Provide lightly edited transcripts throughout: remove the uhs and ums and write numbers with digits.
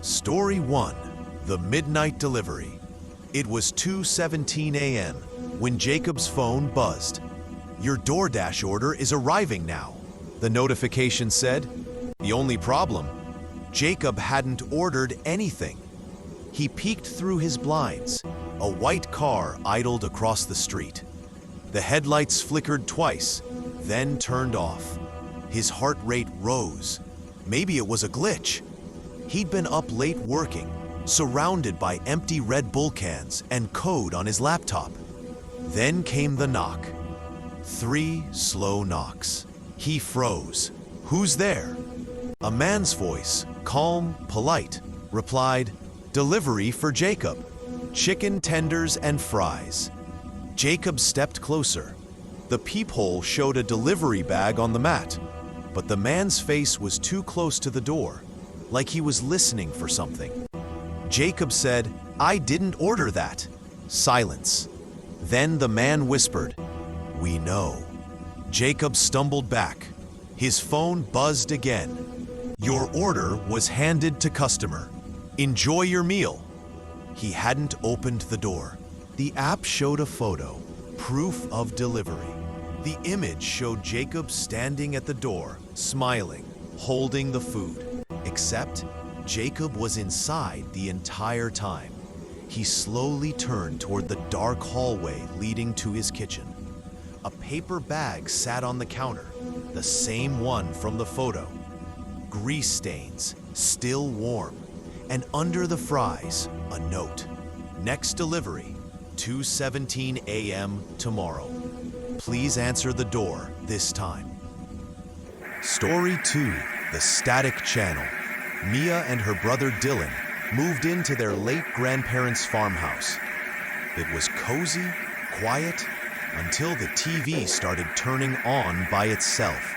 Story 1. The Midnight Delivery. It was 2:17 a.m. when Jacob's phone buzzed. "Your DoorDash order is arriving now," the notification said. The only problem? Jacob hadn't ordered anything. He peeked through his blinds. A white car idled across the street. The headlights flickered twice, then turned off. His heart rate rose. Maybe it was a glitch. He'd been up late working, surrounded by empty Red Bull cans and code on his laptop. Then came the knock. 3 slow knocks. He froze. "Who's there?" A man's voice, calm, polite, replied, "Delivery for Jacob. Chicken tenders and fries." Jacob stepped closer. The peephole showed a delivery bag on the mat, but the man's face was too close to the door, like he was listening for something. Jacob said, "I didn't order that." Silence. Then the man whispered, "We know." Jacob stumbled back. His phone buzzed again. "Your order was handed to customer. Enjoy your meal." He hadn't opened the door. The app showed a photo, proof of delivery. The image showed Jacob standing at the door, smiling, holding the food. Except Jacob was inside the entire time. He slowly turned toward the dark hallway leading to his kitchen. A paper bag sat on the counter, the same one from the photo. Grease stains, still warm, and under the fries, a note. "Next delivery, 2:17 a.m. tomorrow. Please answer the door this time." Story 2. The Static Channel. Mia and her brother Dylan moved into their late grandparents' farmhouse. It was cozy, quiet, until the TV started turning on by itself.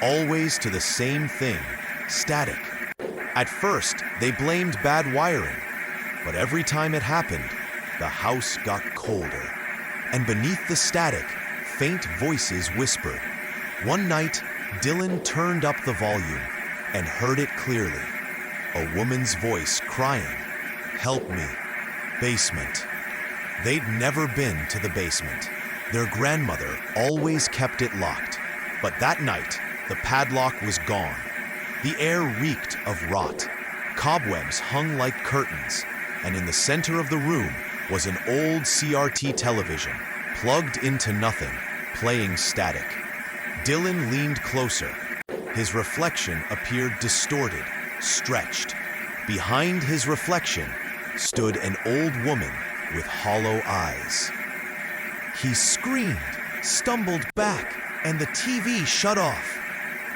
Always to the same thing, static. At first, they blamed bad wiring, but every time it happened, the house got colder. And beneath the static, faint voices whispered. One night, Dylan turned up the volume and heard it clearly. A woman's voice crying, "Help me, basement." They'd never been to the basement. Their grandmother always kept it locked. But that night, the padlock was gone. The air reeked of rot. Cobwebs hung like curtains, and in the center of the room was an old CRT television, plugged into nothing, playing static. Dylan leaned closer. His reflection appeared distorted, stretched. Behind his reflection stood an old woman with hollow eyes. He screamed, stumbled back, and the TV shut off.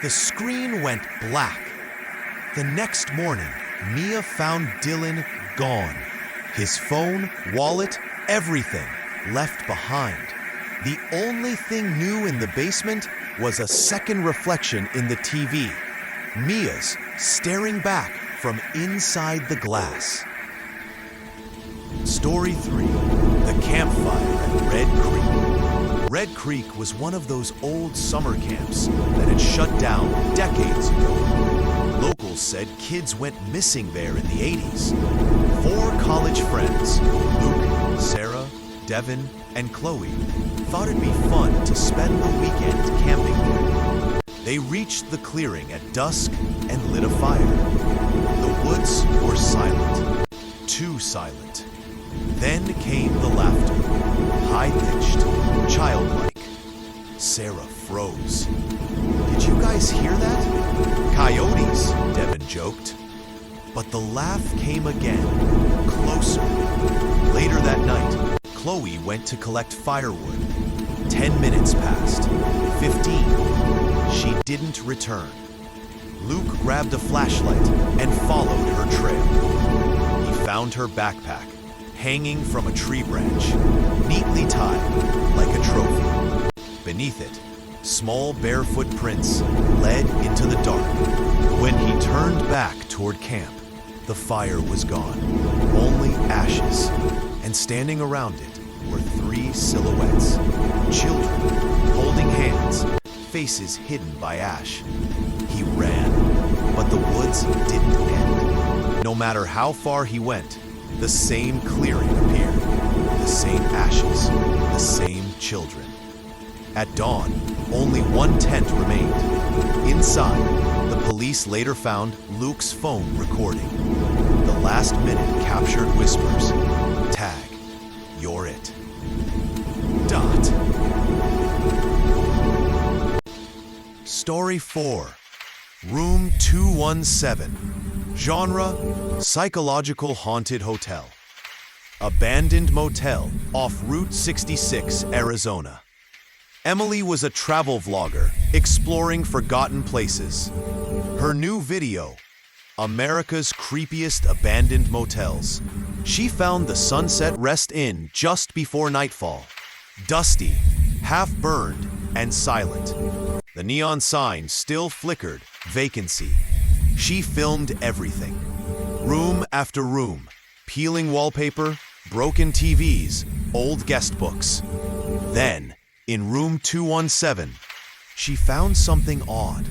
The screen went black. The next morning, Mia found Dylan gone. His phone, wallet, everything left behind. The only thing new in the basement was a second reflection in the TV. Mia's staring back from inside the glass. Story 3. The Campfire at Red Creek. Red Creek was one of those old summer camps that had shut down decades ago. Locals said kids went missing there in the 80s. 4 college friends, Luke, Sarah, Devin, and Chloe, thought it'd be fun to spend the weekend camping there. They reached the clearing at dusk and lit a fire. The woods were silent, too silent. Then came the laughter, high-pitched, childlike. Sarah froze. "Did you guys hear that?" "Coyotes," Devin joked. But the laugh came again, closer. Later that night, Chloe went to collect firewood. 10 minutes passed, 15. She didn't return. Luke grabbed a flashlight and followed her trail. He found her backpack, hanging from a tree branch, neatly tied like a trophy. Beneath it, small barefoot prints led into the dark. When he turned back toward camp, the fire was gone, only ashes, and standing around it were 3 silhouettes, children holding hands, faces hidden by ash. He ran, but the woods didn't end. No matter how far he went, the same clearing appeared, the same ashes, the same children. At dawn, only one tent remained. Inside, the police later found Luke's phone recording. The last minute captured whispers. Tag, you're it. Dot. Story 4. Room 217. Genre, psychological haunted hotel. Abandoned motel off Route 66, Arizona. Emily was a travel vlogger exploring forgotten places. Her new video, America's Creepiest Abandoned Motels. She found the Sunset Rest Inn just before nightfall. Dusty, half-burned, and silent. The neon sign still flickered, vacancy. She filmed everything. Room after room, peeling wallpaper, broken TVs, old guest books. Then, in room 217, she found something odd.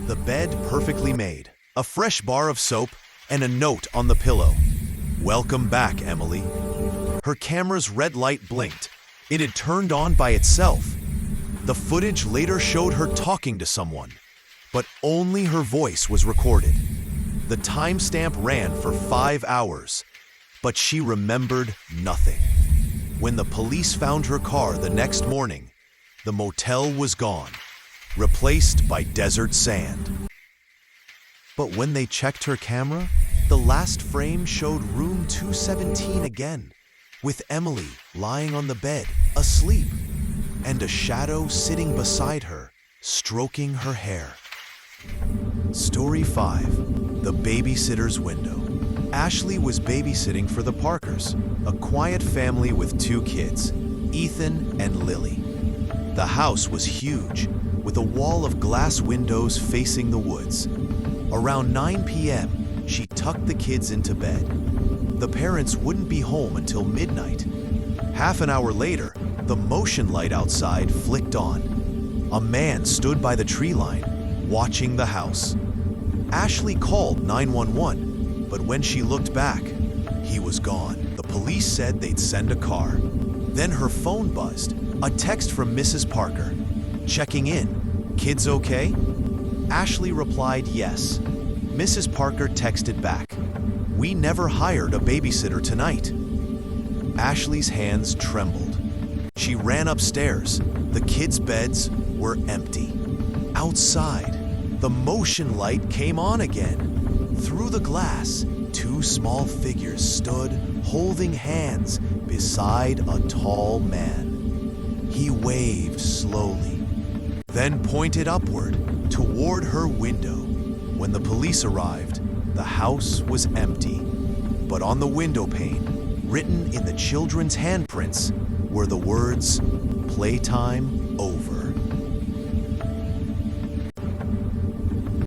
The bed perfectly made, a fresh bar of soap, and a note on the pillow. Welcome back, Emily. Her camera's red light blinked. It had turned on by itself. The footage later showed her talking to someone, but only her voice was recorded. The timestamp ran for 5 hours, but she remembered nothing. When the police found her car the next morning, the motel was gone, replaced by desert sand. But when they checked her camera, the last frame showed room 217 again, with Emily lying on the bed, asleep, and a shadow sitting beside her, stroking her hair. Story 5. The Babysitter's Window. Ashley was babysitting for the Parkers, a quiet family with 2 kids, Ethan and Lily. The house was huge, with a wall of glass windows facing the woods. Around 9 p.m., she tucked the kids into bed. The parents wouldn't be home until midnight. Half an hour later, the motion light outside flicked on. A man stood by the tree line, watching the house. Ashley called 911, but when she looked back, he was gone. The police said they'd send a car. Then her phone buzzed, a text from Mrs. Parker. Checking in, kids okay? Ashley replied yes. Mrs. Parker texted back, we never hired a babysitter tonight. Ashley's hands trembled. She ran upstairs. The kids' beds were empty. Outside, the motion light came on again. Through the glass, 2 small figures stood, holding hands, beside a tall man. He waved slowly, then pointed upward, toward her window. When the police arrived, the house was empty. But on the window pane, written in the children's handprints, were the words, "Playtime